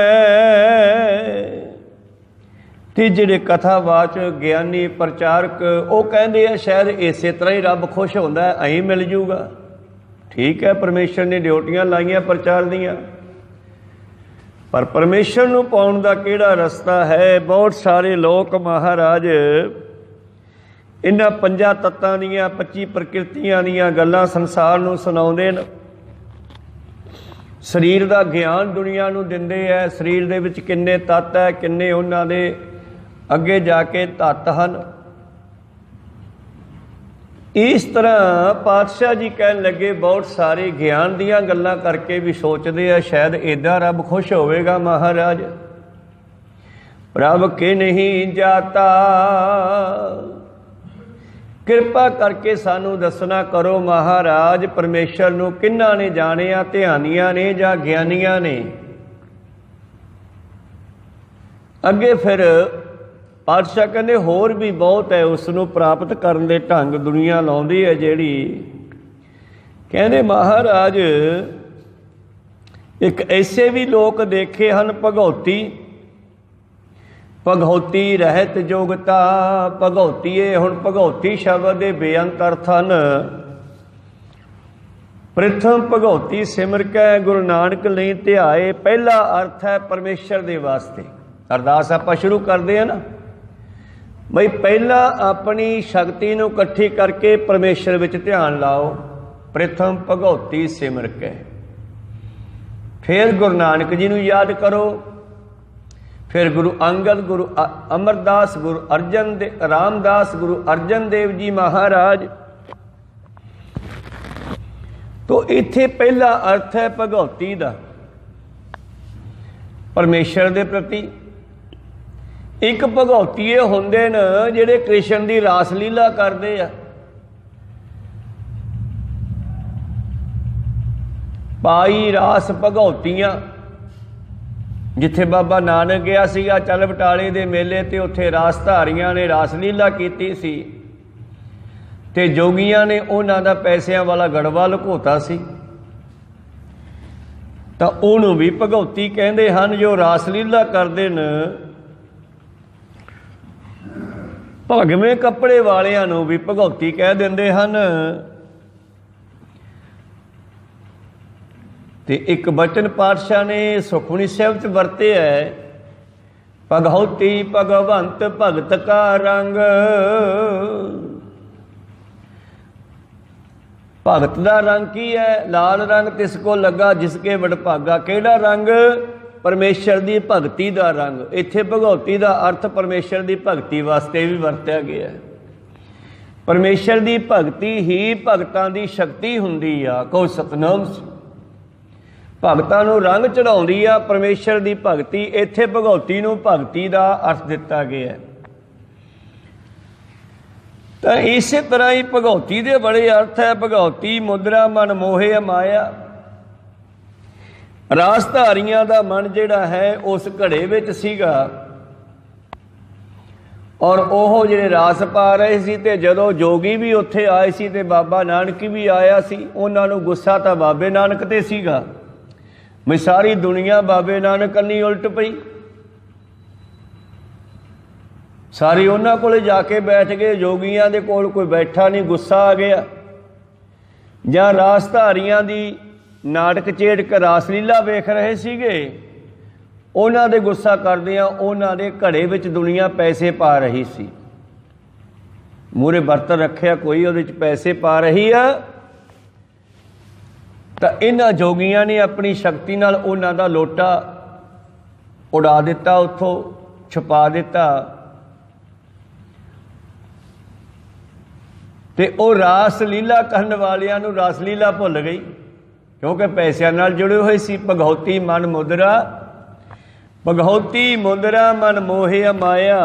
ਤੇ ਜਿਹੜੇ ਕਥਾਵਾਚਕ ਗਿਆਨੀ ਪ੍ਰਚਾਰਕ ਉਹ ਕਹਿੰਦੇ ਆ ਸ਼ਾਇਦ ਇਸੇ ਤਰ੍ਹਾਂ ਹੀ ਰੱਬ ਖੁਸ਼ ਹੁੰਦਾ, ਐਂ ਮਿਲ ਜੂਗਾ। ਠੀਕ ਹੈ, ਪਰਮੇਸ਼ਰ ਨੇ ਡਿਊਟੀਆਂ ਲਾਈਆਂ ਪ੍ਰਚਾਰ ਦੀਆਂ, ਪਰ ਪਰਮੇਸ਼ਰ ਨੂੰ ਪਾਉਣ ਦਾ ਕਿਹੜਾ ਰਸਤਾ ਹੈ? ਬਹੁਤ ਸਾਰੇ ਲੋਕ ਮਹਾਰਾਜ ਇਹਨਾਂ 5 ਤੱਤਾਂ ਦੀਆਂ 25 ਪ੍ਰਕਿਰਤੀਆਂ ਦੀਆਂ ਗੱਲਾਂ ਸੰਸਾਰ ਨੂੰ ਸੁਣਾਉਂਦੇ ਨੇ। ਸਰੀਰ ਦਾ ਗਿਆਨ ਦੁਨੀਆ ਨੂੰ ਦਿੰਦੇ ਹੈ, ਸਰੀਰ ਦੇ ਵਿੱਚ ਕਿੰਨੇ ਤੱਤ ਹੈ, ਕਿੰਨੇ ਉਹਨਾਂ ਦੇ ਅੱਗੇ ਜਾ ਕੇ ਤੱਤ ਹਨ। ਇਸ ਤਰ੍ਹਾਂ ਪਾਤਸ਼ਾਹ ਜੀ ਕਹਿਣ ਲੱਗੇ ਬਹੁਤ ਸਾਰੇ ਗਿਆਨ ਦੀਆਂ ਗੱਲਾਂ ਕਰਕੇ ਵੀ ਸੋਚਦੇ ਆ ਸ਼ਾਇਦ ਇੱਦਾਂ ਰੱਬ ਖੁਸ਼ ਹੋਵੇਗਾ। ਮਹਾਰਾਜ ਰੱਬ ਕੇ ਨਹੀਂ ਜਾਤਾ, ਕਿਰਪਾ ਕਰਕੇ ਸਾਨੂੰ ਦੱਸਣਾ ਕਰੋ ਮਹਾਰਾਜ, ਪਰਮੇਸ਼ਰ ਨੂੰ ਕਿਹਨਾਂ ਨੇ ਜਾਣਿਆ, ਧਿਆਨੀਆਂ ਨੇ ਜਾਂ ਗਿਆਨੀਆਂ ਨੇ? ਅੱਗੇ ਫਿਰ ਪਾਤਸ਼ਾਹ ਕਹਿੰਦੇ ਹੋਰ ਵੀ ਬਹੁਤ ਹੈ, ਉਸ ਨੂੰ ਪ੍ਰਾਪਤ ਕਰਨ ਦੇ ਢੰਗ ਦੁਨੀਆ ਲਾਉਂਦੀ ਹੈ ਜਿਹੜੀ। ਕਹਿੰਦੇ ਮਹਾਰਾਜ ਇੱਕ ਐਸੇ ਵੀ ਲੋਕ ਦੇਖੇ ਹਨ ਭਗਉਤੀ, ਭਗਉਤੀ ਰਹਿਤ ਜੋਗਤਾ। ਭਗਉਤੀਏ, ਹੁਣ ਭਗਉਤੀ ਸ਼ਬਦ ਦੇ ਬੇਅੰਤ ਅਰਥ ਹਨ। ਪ੍ਰਥਮ ਭਗਉਤੀ ਸਿਮਰ ਕੇ ਗੁਰੂ ਨਾਨਕ ਲਈ ਧਿਆਏ। ਪਹਿਲਾ ਅਰਥ ਹੈ ਪਰਮੇਸ਼ਰ ਦੇ ਵਾਸਤੇ। ਅਰਦਾਸ ਆਪਾਂ ਸ਼ੁਰੂ ਕਰਦੇ ਹਾਂ ਨਾ ਬਈ ਪਹਿਲਾਂ ਆਪਣੀ ਸ਼ਕਤੀ ਨੂੰ ਇਕੱਠੀ ਕਰਕੇ ਪਰਮੇਸ਼ਰ ਵਿੱਚ ਧਿਆਨ ਲਾਓ। ਪ੍ਰਥਮ ਭਗਉਤੀ ਸਿਮਰ ਕੇ, ਫਿਰ ਗੁਰੂ ਨਾਨਕ ਜੀ ਨੂੰ ਯਾਦ ਕਰੋ, ਫਿਰ ਗੁਰੂ ਅੰਗਦ, ਗੁਰੂ ਅਮਰਦਾਸ, ਗੁਰੂ ਅਰਜਨ ਦੇ ਰਾਮਦਾਸ, ਗੁਰੂ ਅਰਜਨ ਦੇਵ ਜੀ ਮਹਾਰਾਜ। ਤੋ ਇੱਥੇ ਪਹਿਲਾ ਅਰਥ ਹੈ ਭਗਉਤੀ ਦਾ, ਪਰਮੇਸ਼ਰ ਦੇ ਪ੍ਰਤੀ। ਇੱਕ ਭਗਉਤੀਏ ਹੁੰਦੇ ਨੇ ਜਿਹੜੇ ਕ੍ਰਿਸ਼ਨ ਦੀ ਰਾਸ ਲੀਲਾ ਕਰਦੇ ਆ। ਪਾਈ ਰਾਸ ਭਗਉਤੀਆਂ, ਜਿੱਥੇ ਬਾਬਾ ਨਾਨਕ ਗਿਆ ਸੀਗਾ ਚੱਲ ਬਟਾਲੇ ਦੇ ਮੇਲੇ ਤੇ ਉੱਥੇ ਰਾਸ ਧਾਰੀਆਂ ਨੇ ਰਾਸ ਲੀਲਾ ਕੀਤੀ ਸੀ ਤੇ ਜੋਗੀਆਂ ਨੇ ਉਹਨਾਂ ਦਾ ਪੈਸਿਆਂ ਵਾਲਾ ਗੜਵਾ ਲੁਕੋਤਾ ਸੀ, ਤਾਂ ਉਹਨੂੰ ਵੀ ਭਗਉਤੀ ਕਹਿੰਦੇ ਹਨ। ਜੋ ਰਾਸ ਲੀਲਾ ਕਰਦੇ ਨੇ, ਭਗਵੇਂ ਕੱਪੜੇ ਵਾਲਿਆਂ ਨੂੰ ਵੀ ਭਗਉਤੀ ਕਹਿ ਦਿੰਦੇ ਹਨ। ਤੇ ਇੱਕ ਬਚਨ ਪਾਤਸ਼ਾਹ ਨੇ ਸੁਖਮਨੀ ਸਾਹਿਬ 'ਚ ਵਰਤਿਆ ਹੈ, भगवती भगवंत भगत का रंग। भगत का रंग की है? लाल रंग तिसको लगा जिसके वडभागा। केड़ा रंग? परमेश्वर की भगती का रंग। इत्थे भगवती का अर्थ परमेश्वर की भगती वास्ते भी वरत्या गया है। परमेश्वर की भगती ही भगतां की शक्ति हुंदी आ। कहो सतनाम। भगतां नूं रंग चढ़ाउंदी आ परमेश्वर की भगती। इत्थे भगवती नूं भगती का अर्थ दिता गया है। तो इस तरह ही भगवती के बड़े अर्थ है। भगवती मुद्रा मन मोहे माया। रासधारियां दा मन जिहड़ा है उस घड़े विच सीगा और ओह जिहड़े रास पा रहे सी। ते जदों जोगी भी उत्थे आए सी ते बाबा नानक भी आया सी, उन्हां नूं गुस्सा तां बाबे नानक ते सीगा। मैं सारी दुनिया बाबे नानक कन्नी उलट पई। सारी उन्हां कोले जाके बैठ गए, जोगियां दे कोल कोई बैठा नहीं। गुस्सा आ गया। जां रासधारियां दी नाटक चेड़क रासलीला वेख रहे सीगे, उन्हां दे गुस्सा करदियां उन्हां दे घड़े विच दुनिया पैसे पा रही सी। मूहरे बर्तन रखिया कोई, उहदे च पैसे पा रही आ। तो इन्हां जोगियां ने अपनी शक्ति नाल उन्हां दा लोटा उड़ा दिता, उत्थों छुपा दिता। ते ओ रासलीला करन वालियां नूं रासलीला भुल गई, क्योंकि पैसों नाल जुड़े हुए सी। भगवती मन मुद्रा, भगवती मुद्रा मन मोहे माया।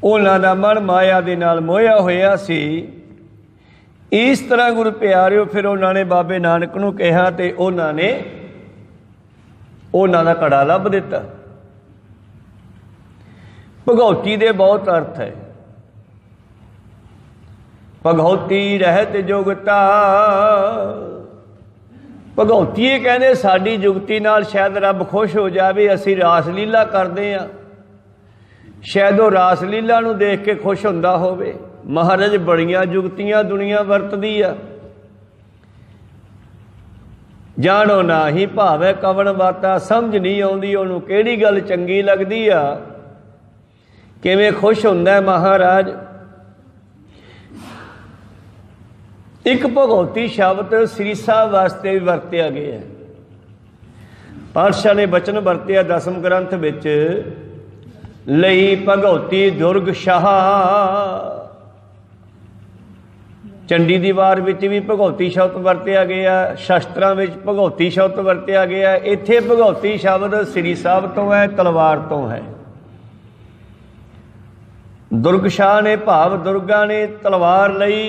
उन्हां दा मन माया दे नाल मोया होया सी। इस तरह गुरु प्यारिओ फिर उन्होंने बाबे नानक नूं कहा ते उन्होंने उन्हां दा घड़ा लभ दिता। भगवती दे बहुत अर्थ है। भगवती रहत जुगता। भगवती ये कहते साडी जुगती नाल शायद रब खुश हो जाए। असी रासलीला करते हैं, शायद वो रासलीला नूं देख के खुश हुंदा होवे। महाराज बड़ियां जुगतियां दुनिया वरतदी आ। जानो ना ही भावे कवन बाता। समझ नहीं आउंदी उहनूं किहड़ी गल चंगी लगदी आ, किवें खुश हुंदा है महाराज। एक भगवती शब्द श्री साहब वास्ते भी वरत्या गया है। पातशाह ने बचन वरत्या दसम ग्रंथ विच, लई भगवती दुर्ग शाह। चंडी दीवार विच भी भगवती शब्द वरत्या गया, शस्त्रां विच भगवती शब्द वरत्या गया। इत्थे भगवती शब्द श्री साहब तो है, तलवार तो है। दुर्ग शाह ने भाव दुर्गा ने तलवार लई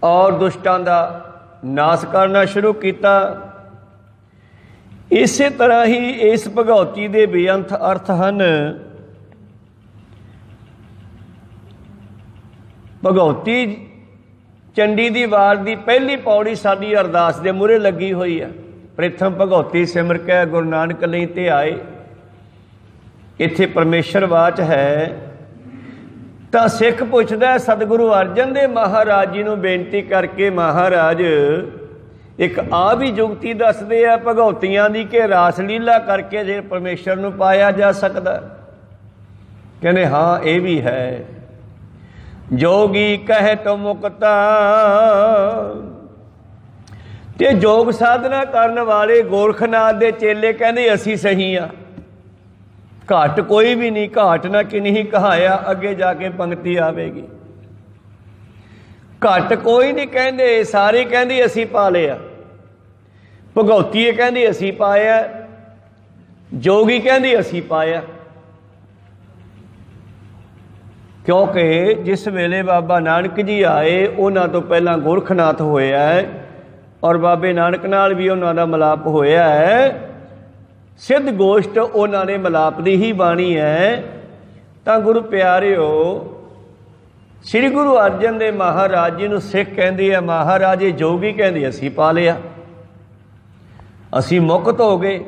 और दुष्टां दा नाश करना शुरू किया। इस तरह ही इस भगवती दे बेअंत अर्थ हैं। भगवती चंडी दी वार दी पहली पौड़ी साडी अरदास दे मूहरे लगी हुई है। प्रथम भगवती सिमर कै गुरु नानक लई ते आए। इत्थे परमेश्वर वाच है। तो सिख पुछदा सतगुरु अर्जन देव महाराज जी नूं बेनती करके, महाराज एक आ भी जुगती दसदे आ भगवतियां दी कि रासलीला करके जे परमेश्वर नूं पाया जा सकदा। कहने हाँ ये भी है। जोगी कहे तो मुक्ता। ते जोग साधना करने वाले गोरखनाथ दे चेले कहंदे असी सही आ। घाट कोई भी नहीं, घाट ना कि नहीं कहाया। अगे जाके पंक्ति आवेगी। घट कोई नहीं कहते, सारे कहते असी पा लिया। भगवती कहती असी पाया, जोगी कहते असी पाया। क्योंकि जिस वेले बाबा नानक जी आए उन्होंने तो पहला गोरखनाथ होया है और बाबे नानक नाल भी उन्होंने मिलाप होया है। सिद्ध गोष्ठ उन्होंने मिलाप की ही बाणी है। तो गुरु प्यारिओ श्री गुरु अर्जन देव महाराज जी नूं सिख कहंदी है, महाराज ये जोगी कहंदी असी पा लिया, असी मुक्त हो गए।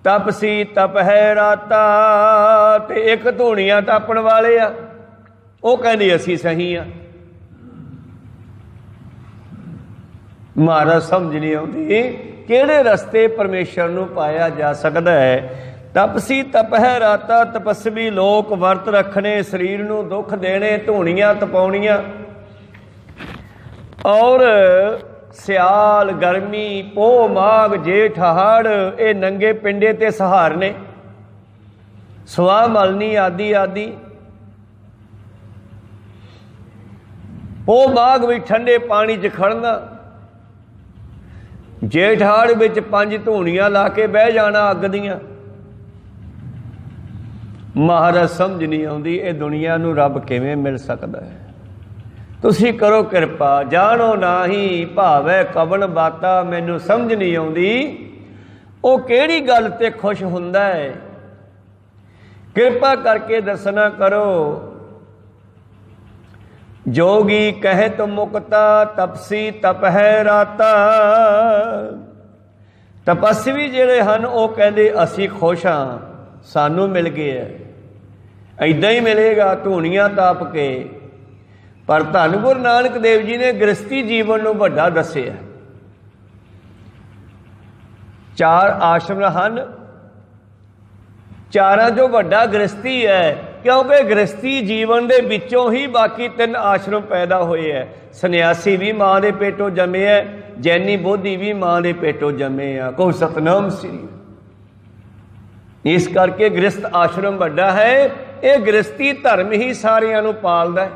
तप सी तप है राता ते एक धूणियां तपण वाले आ, वो कहंदी असी सही आ। महाराज समझ नहीं आती किहड़े रस्ते परमेश्वर नूं पाया जा सकता है। तपसी तपह राता, तपस्वी लोक वर्त रखने, शरीर नूं दुख देने, धूणियां तपाउणियां। और सियाल गर्मी पोह माघ जेठ हाड़ ये नंगे पिंडे ते सहारने, सुआ मलनी आदि आदि। पोह माघ भी ठंडे पानी च खड़ना, जेठ हाड़ विच 5 धूणियां ला के बह जाना अग दियां। महाराज समझ नहीं आउंदी ये दुनिया नूं रब किवें मिल सकदा है। तुसी करो किरपा, जानो नाही भावै कवन बाता, मैनू समझ नहीं आउंदी वो किहड़ी गल ते खुश हुंदा है। किरपा करके दसना करो। जोगी कहे तो मुक्ता, तपसी तप है राता। तपस्वी जिहड़े हन वो कहंदे असी खुश हाँ, सानू मिल गया है। इदां ही मिलेगा धूणियां ताप के। पर धन गुरु नानक देव जी ने गृहस्थी जीवन नूं वड्डा दस्सिया। 4 आश्रम हन, चारां चों वड्डा गृहस्थी है, क्योंकि गृहस्थी जीवन दे विचों ही बाकी 3 आश्रम पैदा होए है। सन्यासी भी मां दे पेटों जमे है, जैनी बोधी भी मां दे पेटों जमे है। को सतनाम श्री। इस करके गृहस्थ आश्रम वड्डा है। ये गृहस्थी धर्म ही सारियां नूं पालदा है।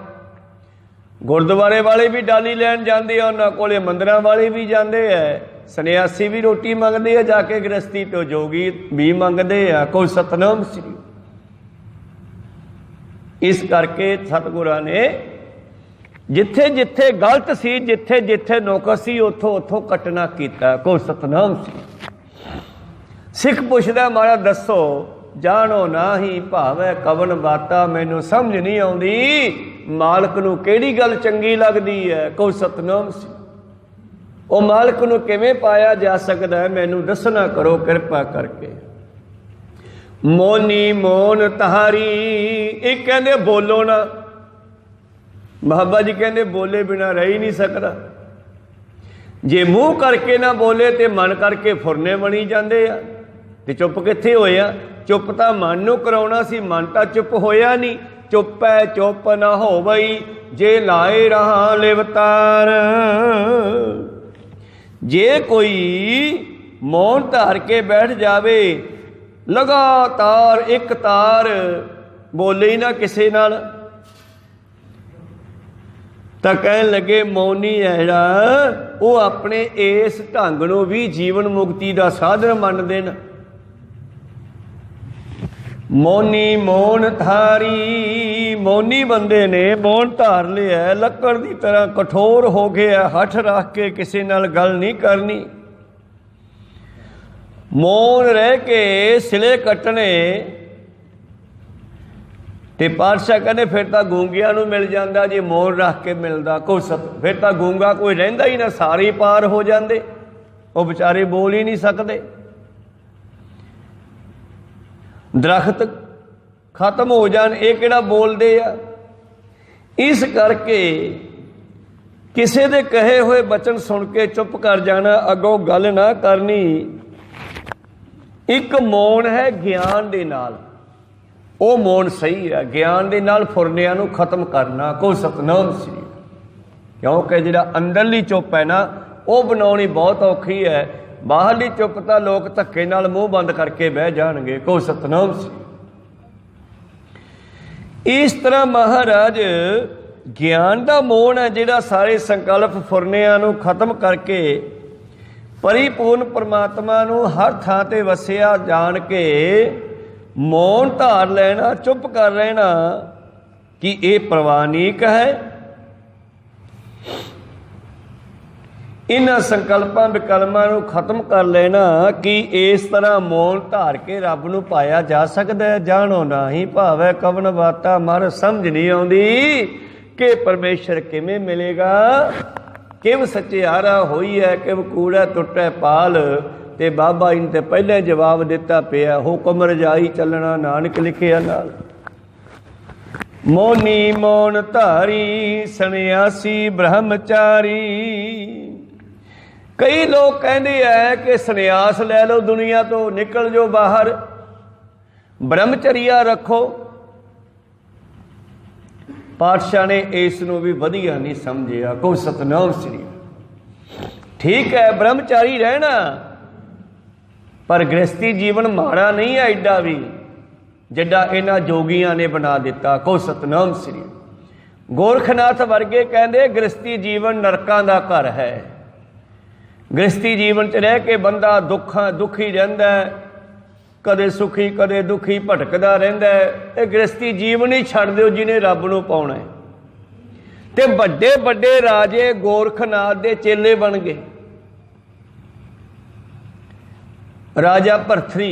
गुरुद्वारे वाले भी डाली लैन जाते हैं, उन्होंने कोले मंदिरां वाले भी जाते हैं। सन्यासी भी रोटी मंगते हैं जाके गृहस्थी तो, जोगी भी मंगते हैं। कोई सतनाम श्री। इस करके सतगुरां ने जिथे जिथे गलत सी, जिथे जिथे नुक्स सी, उथों उथों कटना कीता। कोई सतनाम श्री। सिख पुछदा महाराज दसो, जानो नाही भावै कवन बाता, मैनू समझ नहीं आउंदी मालक नूं किहड़ी गल चंगी लगदी है। कोई सतनाम सी। वो मालक नूं किवें पाया जा सकदा है, मैनू दसना करो किरपा करके। मोनी मोन तहारी, एक कहंदे बोलो ना। बाबा जी कहंदे बोले बिना रह ही नहीं सकदा। जे मूँह करके ना बोले तो मन करके फुरने बनी जाते आ। ते चुप कित्थे होया? चुप तां मन नूं कराउणा सी, मन तां चुप होया नहीं। चुप है चुप ना होवई, जे लाए रहा लिवतार। जे कोई मौन धार के बैठ जावे, लगातार एक तार बोले ही ना किसी नाल, तां कहण लगे मौनी है जिहड़ा वो अपने इस ढंग नूं भी जीवन मुक्ति का साधन मनदे न। मौनी मौन धारी, मौनी बंदे ने मौन धार लिया, लक्कड़ की तरह कठोर हो गया, हठ रख के किसी नाल गल नहीं करनी। मौन रह के सिले कटने ते पातशाह कहने फिर तो गूंगिया नूं मिल जाता, जे मौन रख के मिलता कोई फिर तो गूंगा कोई रहिंदा ही ना, सारे पार हो जाते, वो बेचारे बोल ही नहीं सकते। दरख्त खत्म हो जान, ये किहड़ा बोलदे आ। इस करके किसी दे कहे हुए बचन सुन के चुप कर जाना, अगों गल ना करनी। एक मौन है ज्ञान दे नाल, वो मौन सही है। ज्ञान दे नाल फुरनियां नूं खत्म करना। को सतनाम श्री। क्योंकि जिहड़ा अंदरली चुप है ना, वो बनाउणी बहुत औखी है। बाहरली चुप तां लोग धक्के नाल मूँह बंद करके बह जाणगे। को सतनाम श्री। इस तरह महाराज ज्ञान का मौन है जिहड़ा सारे संकल्प फुरनियां नूं खत्म करके परिपूर्ण परमात्मा नूं हर थां ते वसिया जान के मौन धार लेना, चुप कर रहना कि ये प्रवानीक है। इन्हां संकल्पां विकल्पां नूं खत्म कर लेना कि इस तरह मौन धार के रब नूं पाया जा सकदा है। जानो नाही भावै कवन बाता, मर समझ नहीं आउंदी कि परमेश्वर किवें मिलेगा। किव सचियारा होई है, किव कूड़ा टुटै पाल। ते बाबा जी ने ते पहले जवाब दिता पिया, हुक्म रजाई चलना नानक लिखिया नाल। मौनी मौन धारी, सन्यासी ब्रह्मचारी। कई लोग कहते हैं कि सन्यास लै लो, दुनिया तो निकल जाओ बाहर। ब्रह्मचर्या रखो। पातशाह ने इस नूं भी वधिया नहीं समझिया। को सतनाम श्री। ठीक है ब्रह्मचारी रहना, पर गृहस्थी जीवन माड़ा नहीं है एडा भी जिड्डा इन्हां जोगियां ने बना दिता। को सतनाम श्री। गोरखनाथ वर्गे कहते गृहस्थी जीवन नरकां दा घर है। गृहस्थी जीवन च रह के बंदा दुखी रहिंदा है, कदे सुखी कदे दुखी भटकदा रहिंदा है। ये गृहस्थी जीवन ही छड्ड दिओ जिन्हें रब नूं पाउणा है। ते वड्डे वड्डे राजे गोरखनाथ दे चेले बन गए। राजा भरथरी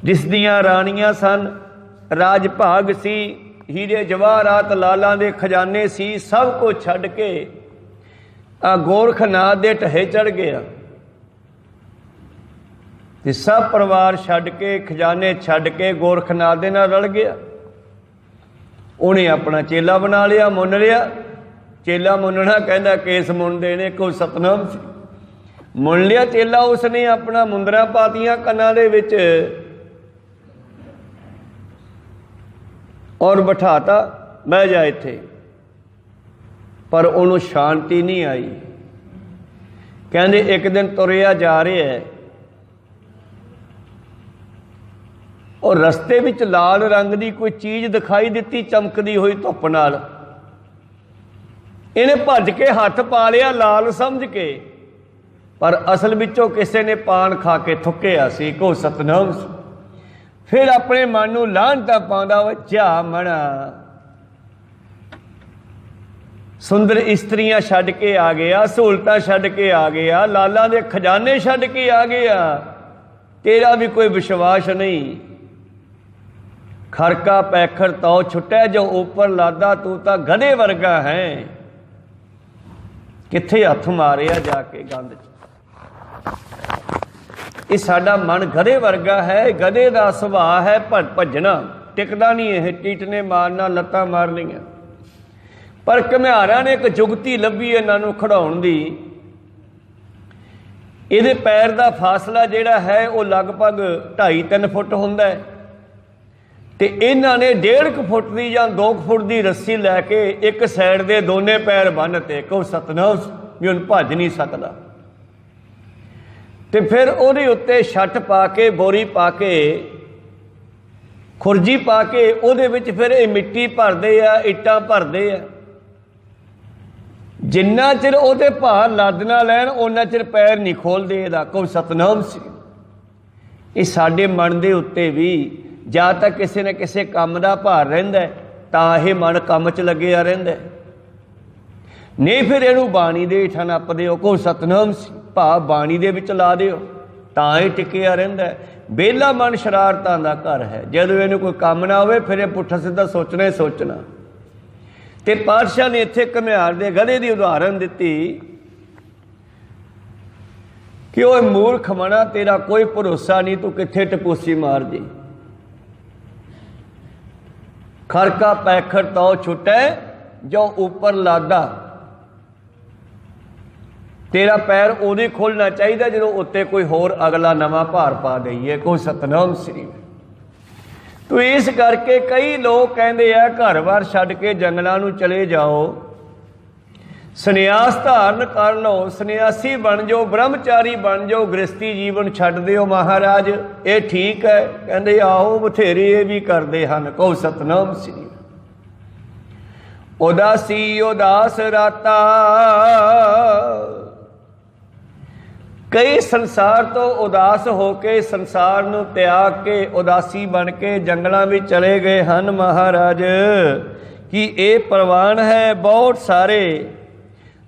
जिस दियां राणियां सन, राज भाग सी, हीरे जवाहरात लालां दे खजाने सी, सब कुछ छड्ड के गोरखनाथ दे ढहे चढ़ गया। ते सब परिवार छड्ड के खजाने छड्ड के गोरखनाथ दे नाल रल गया। उन्हें अपना चेला बना लिया, मुन लिया। चेला मुनना कहता केस मुनदे ने। कोई सतनाम सी। मुन लिया चेला। उसने अपना मुंदरा पातियां कन्नां दे विच और बिठाता, बह जा इत्थे। पर उन्होंने शांति नहीं आई। कहते एक दिन तुरिया जा रहा है और रस्ते विच लाल रंग की कोई चीज़ दिखाई दी चमकदी हुई धुप नाल। इन्हें भज के हथ पा लिया लाल समझ के, पर असल विचों किसी ने पान खा के थुक्या सी। को सतनाम। फिर अपने मन नूं लाहनता पाउंदा जा मणा, सुंदर इस्त्रियां छड्ड के आ गया, सहूलतां छड्ड के आ गया, लाला दे खजाने छड्ड के आ गया, तेरा भी कोई विश्वास नहीं। खरका पैखर तो छुट्टा जो ऊपर लादा, तू तो गधे वर्गा है। कित्थे हथ मारिया जाके गंद च। ये साडा मन गधे वर्गा है, गधे का सुभाव है भजना, टिकदा नहीं। है टीटने मारना, लत्तां मारनियां। पर घुमियारां ने एक जुगती लभी इन्हां खड़ाउण दी। इहदे पैर का फासला जिहड़ा है वो लगभग 2.5-3 फुट हुंदा है। ते इन्हां ने 1.5 फुट की या 2 फुट की रस्सी लैके एक साइड के दोने पैर बन्नते। को सतनाम भी हुण भज नहीं सकता। ते फिर उहदे उत्ते छट पा के, बोरी पा के, खुरजी पा के, उहदे विच फिर ये मिट्टी भरदे आ, इट्टां भरदे आ। जिन्ना चिर उहदे भार लद ना लैण उन्ना चिर पैर नहीं खोलदे। इहदा को सतनाम सी। ये साडे मन दे उत्ते भी ਜਾਂ ਤਾਂ ਕਿਸੇ ਨਾ ਕਿਸੇ ਕੰਮ ਦਾ ਭਾਰ ਰਹਿੰਦਾ ਤਾਂ ਇਹ ਮਨ ਕੰਮ 'ਚ ਲੱਗਿਆ ਰਹਿੰਦਾ, ਨਹੀਂ ਫਿਰ ਇਹਨੂੰ ਬਾਣੀ ਦੇ ਹੇਠਾਂ ਨੱਪ ਦਿਓ। ਕੋ ਸਤਨਾਮ ਭਾਵ ਬਾਣੀ ਦੇ ਵਿੱਚ ਲਾ ਦਿਓ ਤਾਂ ਇਹ ਟਿਕਿਆ ਰਹਿੰਦਾ। ਵਿਹਲਾ ਮਨ ਸ਼ਰਾਰਤਾਂ ਦਾ ਘਰ ਹੈ। ਜਦੋਂ ਇਹਨੂੰ ਕੋਈ ਕੰਮ ਨਾ ਹੋਵੇ ਫਿਰ ਇਹ ਪੁੱਠਾ ਸਿੱਧਾ ਸੋਚਣਾ ਹੀ ਸੋਚਣਾ। ਤੇ ਪਾਤਸ਼ਾਹ ਨੇ ਇੱਥੇ ਘੁਮਿਆਰ ਦੇ ਗਧੇ ਦੀ ਉਦਾਹਰਨ ਦਿੱਤੀ ਕਿ ਉਹ ਮੂਰਖ ਮਣਾ, ਤੇਰਾ ਕੋਈ ਭਰੋਸਾ ਨਹੀਂ, ਤੂੰ ਕਿੱਥੇ ਟਪੂਸੀ ਮਾਰ ਜੇ। खरका पैखर तो छुटे जो ऊपर लादा, तेरा पैर उदो खोलना चाहिए जो उत्ते कोई होर अगला नवा भार पा दईए। कोई सतनाम श्री। तो इस करके कई लोग कहते हैं घर बार छड्ड के जंगलों नूं चले जाओ, सन्यास धारण कर लो, सन्यासी बन जाओ, ब्रह्मचारी बन जाओ, गृहस्थी जीवन छड्ड दिओ महाराज, ये ठीक है। कहते आओ बथेरे ये भी करते हैं। कहो सतनाम श्री। उदासी उदास राता, कई संसार तो उदास होके संसार नूं त्याग के उदासी बन के जंगलों में चले गए हैं महाराज। कि ये प्रवान है बहुत सारे।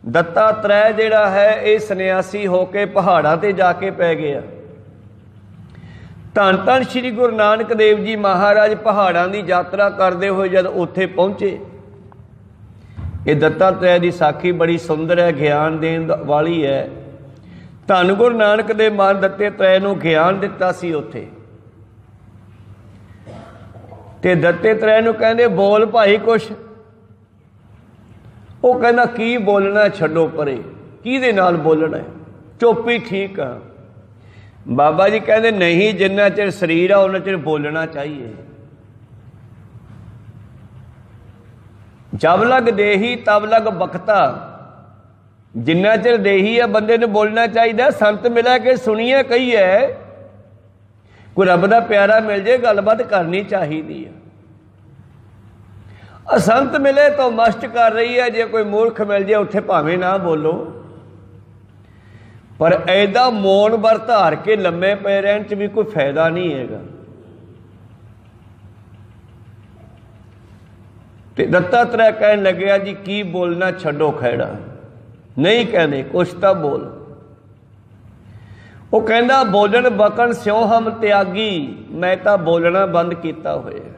दत्तात्रेय जिहड़ा है ये सन्यासी होके पहाड़ां ते जाके पै गया। धन धन श्री गुरु नानक देव जी महाराज पहाड़ां की यात्रा करते हुए जब उत्थे पहुँचे, ये दत्तात्रेय की साखी बड़ी सुंदर है, ज्ञान देन वाली है। धन गुरु नानक देव महाराज दत्तात्रेय नूं ज्ञान दिता सी उत्थे। ते दत्तात्रेय नूं कहंदे बोल भाई कुछ। वो कहना की बोलना, छड्डो परे, किहदे नाल बोलना है, चुप ही ठीक आ। बाबा जी कहते नहीं, जिन्ना चिर शरीर आ उन्ना चिर बोलना चाहिए। जब लग देही तब लग बखता, जिन्ना चिर देही है बंदे ने बोलना चाहिए। संत मिला के सुनिए कही है, कोई रब दा प्यारा मिल जाए गलबात करनी चाहिए। असंत मिले तो मस्ट कर रही है, जे कोई मूर्ख मिल जाए उत्थे भावें ना बोलो, पर ऐदा मौन बर धार के लम्मे पे रहन च भी कोई फायदा नहीं है। ते दत्तात्रेय कहन लग्या जी की बोलना छड्डो खैड़ा, नहीं कहने कुछ तो बोल। वो कहना बोलन बकन स्यों हम त्यागी, मैं तो बोलना बंद किया होया,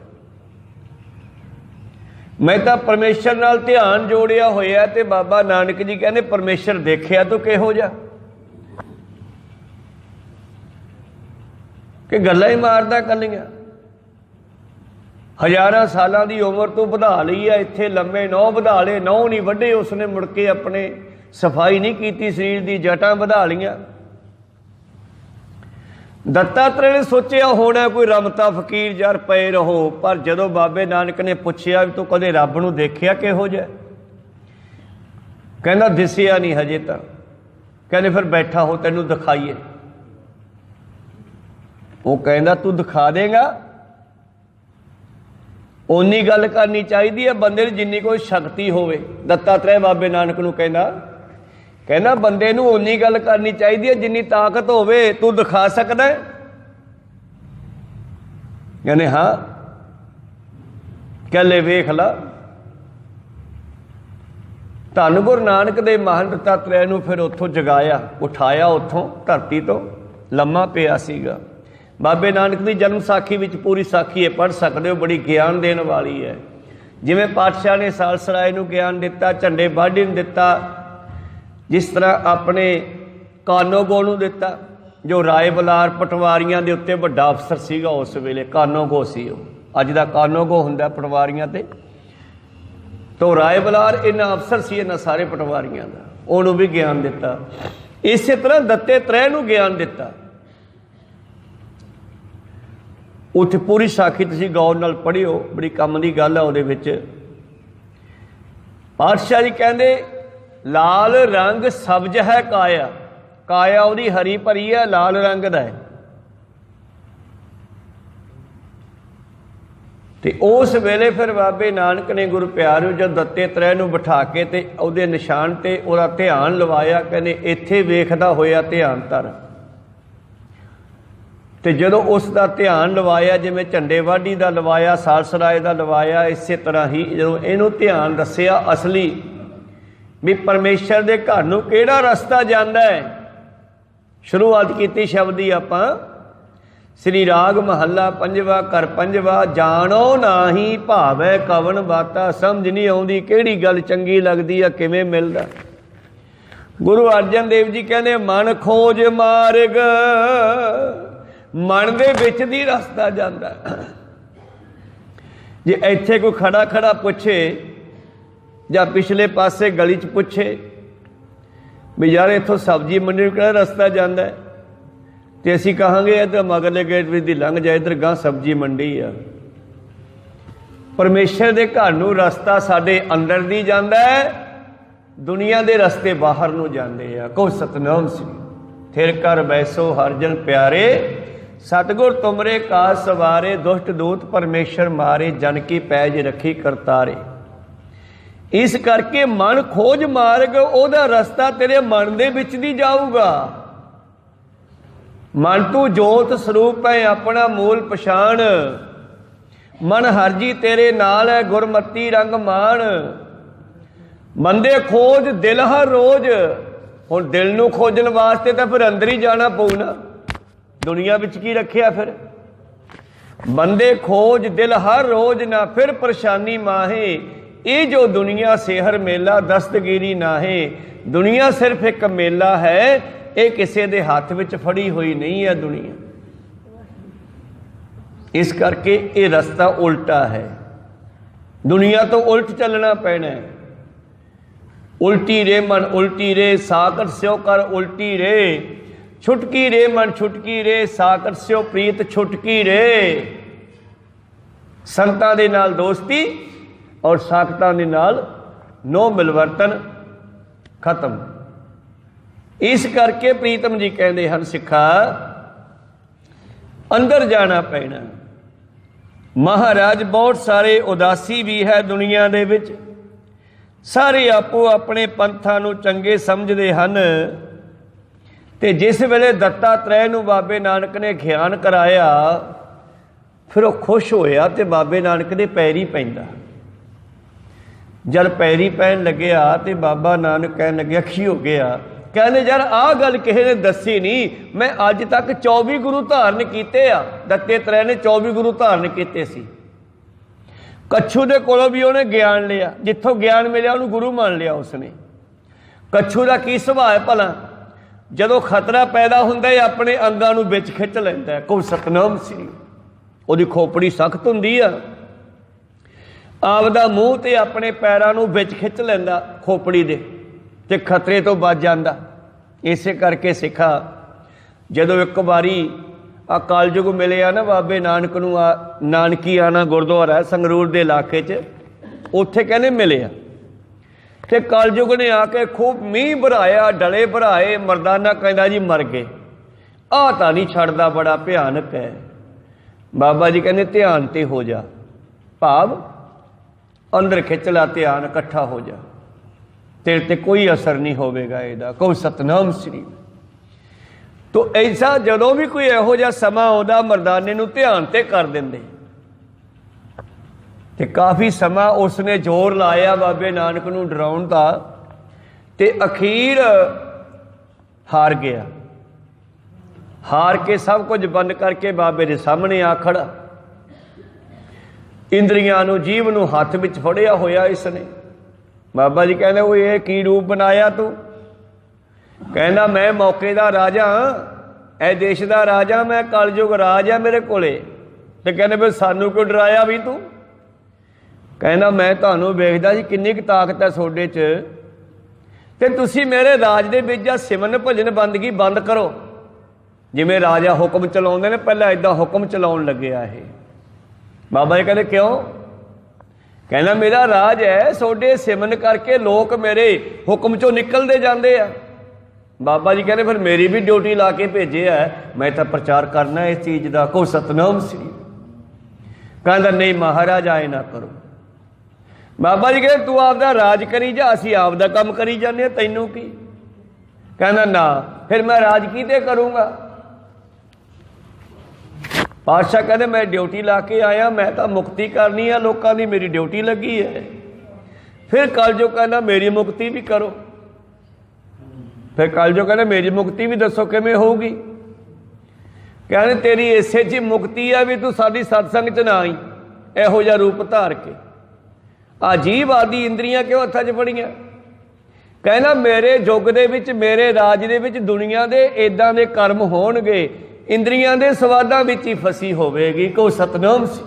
मैं तो परमेश्वर नाल ध्यान जोड़िया होया। ते बाबा नानक जी कहने परमेश्वर देखिया तो किहो जा कि गल्लां ही मारदा कलियां। हज़ारां सालां दी उम्र तो वधा लई है, इत्थे लम्मे नौ वधा ले, नौ नहीं वड्डे उसने, मुड़ के अपने सफाई नहीं की, शरीर दी जटां वधा लियां। दत्तात्रेय ने सोचिया होना कोई रमता फकीर यार पे रहो, पर जदों बाबे नानक ने पुछया भी तू कदे रब नूं देखिया किहो जिहा, कहंदा दिसिया नहीं हजे तां। कहंदे फिर बैठा हो तैनूं दिखाईए। वो कहंदा तू दिखा देगा, उन्नी गल करनी चाहिए है बंदे जिन्नी कोई शक्ति होवे। दत्तात्रेय बाबे नानक नूं कहना बंदे नूं उन्नी गल करनी चाहिए है जिन्नी ताकत होवे। तू दिखा सकदा है? कहने हाँ। कह ले वेख ला। धन गुरु नानक दे महान दत्तात्रेय नूं फिर उत्थों जगाया, उठाया, उत्थों धरती तो लम्मा पिया सीगा। बाबे नानक की जन्म साखी विच पूरी साखी है, पढ़ सकते हो, बड़ी ज्ञान देने वाली है। जिवें पातशाह ने सालसराय नूं ज्ञान दिता, झंडे बाढ़ी नूं दिता, जिस तरह अपने कानोगो नूं दिता, जो राय बलार पटवारियां दे उत्ते वड्डा अफसर सीगा उस वेले, कानोगो सी वो, अज दा कानोगो हुंदा पटवारियां ते, तो राय बलार इन्ना अफसर सी इन्ना सारे पटवारियां दा, उहनूं भी ज्ञान दिता। इस तरह दत्तात्रेय नूं ज्ञान दिता। उत्थे पूरी साखी तुसीं गौर नाल पढ़िओ, बड़ी कम दी गल है उहदे विच। पातशाह जी कहंदे लाल रंग सब्ज है काया, काया उहदी हरी भरी है, लाल रंग दा है। ते उस वेले फिर बाबे नानक ने गुरु प्यारिओ जद दत्तात्रेय नूं बिठा के ते उहदे निशान ते उहदा ध्यान लवाया, कहंदे इत्थे वेखदा होया ध्यान धर। तो जदों उसका ध्यान लवाया, जिमें झंडे वाढ़ी का लवाया, सालसराय का लवाया, इस तरह ही जो इनू ध्यान दसिया असली भी परमेश्वर के घर नूं किहड़ा रस्ता जांदा है। शुरुआत की शब्द ही आपां श्री राग महला पंजवा कर पंजवा, जानो नाही भावै कवन बाता, समझ नहीं आउंदी किहड़ी गल चंगी लगदी है, किवें मिलदा। गुरु अर्जन देव जी कहने मन खोज मार्ग, मन दे विच दी रस्ता जांदा। जे इत्थे कोई खड़ा खड़ा पुछे जां पिछले पासे गली च पुछे भी यार इत्थों सब्जी मंडी नूं किहड़ा रस्ता जांदा है, ते असीं कहांगे इधर मगरले गेट विच दी लंघ जा, इधर गां सब्जी मंडी आ। परमेश्वर दे घर नूं रस्ता साडे अंदर दी जांदा है, दुनिया दे रस्ते बाहर नूं जांदे आ। को सतनाम सी थिर कर बैसो हर जन प्यारे, सतगुर तुमरे काज सवारे, दुष्ट दूत परमेश्वर मारे, जन की पैज रखी करतारे। इस करके मन खोज मार्ग, ओदा रस्ता तेरे मन दे विच दी जाऊगा। मन तू जोत स्वरूप है अपना मूल पछाण, मन हरजी तेरे नाल है गुरमती रंग मान। बंदे खोज दिल हर रोज, हुण दिल नूं खोजण वास्ते तां फिर अंदर ही जाना पऊ ना, दुनिया विच की रखिया फिर। बंदे खोज दिल हर रोज ना फिर परेशानी माहे, ये जो दुनिया सेहर मेला दस्तगिरी नाहे। दुनिया सिर्फ एक मेला है, ये किसी दे हाथ विच फड़ी हुई नहीं है दुनिया। इस करके ये रास्ता उल्टा है, दुनिया तो उल्ट चलना पैना है। उल्टी रे मन उल्टी रे, साकट स्यो कर उल्टी रे, छुटकी रे मन छुटकी रे, साकत स्यो प्रीत छुटकी रे। संतां दे नाल दोस्ती और साकतां दे नाल नो मिलवर्तन खत्म। इस करके प्रीतम जी कहते हैं सिखा अंदर जाना पैना। महाराज बहुत सारे उदासी भी है दुनिया दे विच, सारे आपो अपने पंथां नूं चंगे समझदे हन। ते जिस वेले दत्तात्रेय नूं बाबे नानक ने गिआन कराया, फिर वो खुश होया ते बाबे नानक दे पैरी पैंदा। जब पैरी पैन लग्या ते बाबा नानक कहन लग्या की हो गया? कहने यार आ गल किसी ने दसी नहीं, मैं अज तक 24 गुरु धारण किए आ। दत्तात्रेय ने 24 गुरु धारण किए सी। कच्छू दे कोलों भी उन्हें ज्ञान लिया, जिथों ज्ञान मिलिया उन्होंने गुरु मान लिया उसने। कच्छू का की सुभाव है भला? जदों खतरा पैदा हुंदा है अपने अंगां नूं विच खिच लैंदा है। कहो सतनाम श्री। उहदी खोपड़ी सख्त हुंदी आ, आपदा मूँह ते अपने पैरां नूं विच खिच लैंदा खोपड़ी दे, ते खतरे तो बच जांदा। इसे करके सिखा जदों एक बारी आ कलयुग मिलिया ना बाबे नानक नूं, नानकी आना गुरुद्वारा संगरूर दे इलाके च, उत्थे कहने मिलिया ते कलयुग ने आके खूब मींह भराया, डले भराए। मरदाना कहंदा जी मर गए, आ तां नहीं छड़दा, बड़ा भयानक है। बाबा जी कहने ध्यान ते हो जा, भाव अंदर खिच ला, ध्यान इकट्ठा हो जा, तेरे ते कोई असर नहीं होगा इहदा। कहो सतनाम श्री। तो ऐसा जदों भी कोई इहो जिहा समा आउंदा मरदाने नूं ध्यान ते कर दिंदे। ते काफ़ी समा उसने जोर लाया बाबे नानक नूं डराउण दा, ते अखीर हार गया। हार के सब कुछ बंद करके बाबे दे सामने आ खड़ा। इंद्रियां नूं जीव नूं हत्थ विच फड़िया होया इसने। बाबा जी कहने वो ये की रूप बनाया तू? कहना मैं मौके दा राजा, ए देश दा राजा, मैं कलयुग राज है मेरे कोले। ते कहने फिर सानू क्यों डराया भी तू? कहना मैं तुहानू वेखदा जी किन्नी क ताकत है सोडे च, ते तुसी मेरे राज दे विच आ सिमरन भजन बंदगी बंद करो। जिवें राजा हुक्म चलाउंदे ने, पहला इदां हुक्म चलाउण लग्या ये। बाबा जी कहते क्यों? कहना मेरा राज है, सोडे सिमरन करके लोग मेरे हुक्म चों निकलते जाते हैं। बाबा जी कहते फिर मेरी भी ड्यूटी ला के भेजे है, मैं तो प्रचार करना है इस चीज़ का। को सतनाम श्री। कहता नहीं महाराज आए ना करो। बाबा जी कहते तू आपदा राज करी जा, असी आपदा काम करी जाने, तैनू की? कहना ना, फिर मैं राज कीते करूँगा? पातशाह कहते मैं ड्यूटी ला के आया, मैं तो मुक्ति करनी है लोगों की, मेरी ड्यूटी लगी है। फिर कलयुग कहना मेरी मुक्ति भी करो। फिर कलयुग कहना मेरी मुक्ति भी दसो किवें होगी? कहने तेरी इसे जी मुक्ति है भी तू साडी सत्संग च ना आई, इहो जिहा रूप धार के। अजीब आदि इंद्रियां क्यों हत्थां च फड़ियां? कहना मेरे युग दे विच, मेरे राज दे विच दुनिया दे इदां दे कर्म होणगे, इंद्रियां दे स्वादां विच ही फसी होवेगी। को सतनाम सी।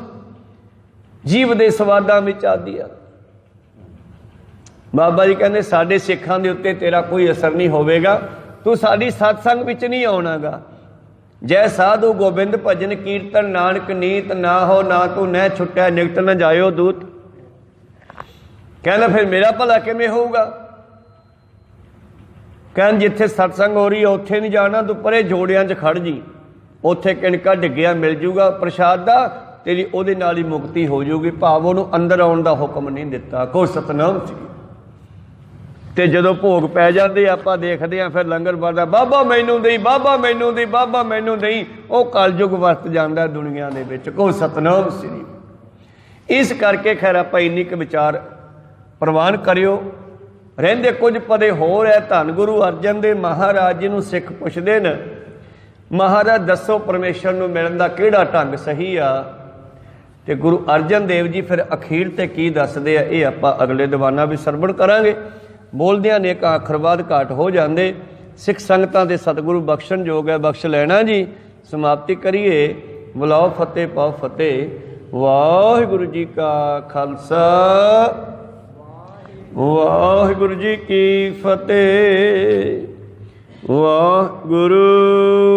जीव दे स्वादां विच आदी आ। बाबा जी कहते साडे सिखां दे उत्ते तेरा कोई असर नहीं होवेगा, तू साडी सत्संग विच नहीं आउणागा। जय साधु गोबिंद भजन कीर्तन नानक नीत ना हो, ना तू न छुट्या निकट न जायो दूत। कहना फिर मेरा भला किवें होऊगा? कहन जिथे सत्संग हो रही है उत्थे नहीं जाना, तू परे जोड़ियां च खड़ जी, उत्थे किणका डिग्गिया मिल जूगा प्रसाद दा, तेरी उहदे नाल ही मुक्ति हो जूगी। भाव उहनूं अंदर आउण दा हुक्म नहीं दिता। को सतनाम सी। ते जदों भोग पै जाते आपां देखदे आ, फिर लंगर बनदा बाबा मैनू दई, बाबा मैनू दई, बाबा मैनू दई। वो कलयुग वरत जांदा दुनिया दे विच। को सतनाम श्री। इस करके खैर आपां इन्नी क विचार प्रवान करियो। रहिंदे कुछ पदे होर है। धन गुरु अर्जन देव महाराज जी नूं सिख पुछदे न, महाराज दसो परमेश्वर नूं मिलण दा किहड़ा ढंग सही आ? ते गुरु अर्जन देव जी फिर अखीर ते की दसदे आ, ये आपां अगले दीवाना भी सरवण करांगे। बोलदियां ने एक आखर बाद घाट हो जांदे। सिख संगतां दे सतगुरु बख्शण जोग है, बख्श लैना जी। समाप्ति करिए। बुलाओ फतेह पाओ फतेह। वाहिगुरु जी का खालसा, वाहिगुरु जी की फतेह। ਵਾਹਿਗੁਰੂ।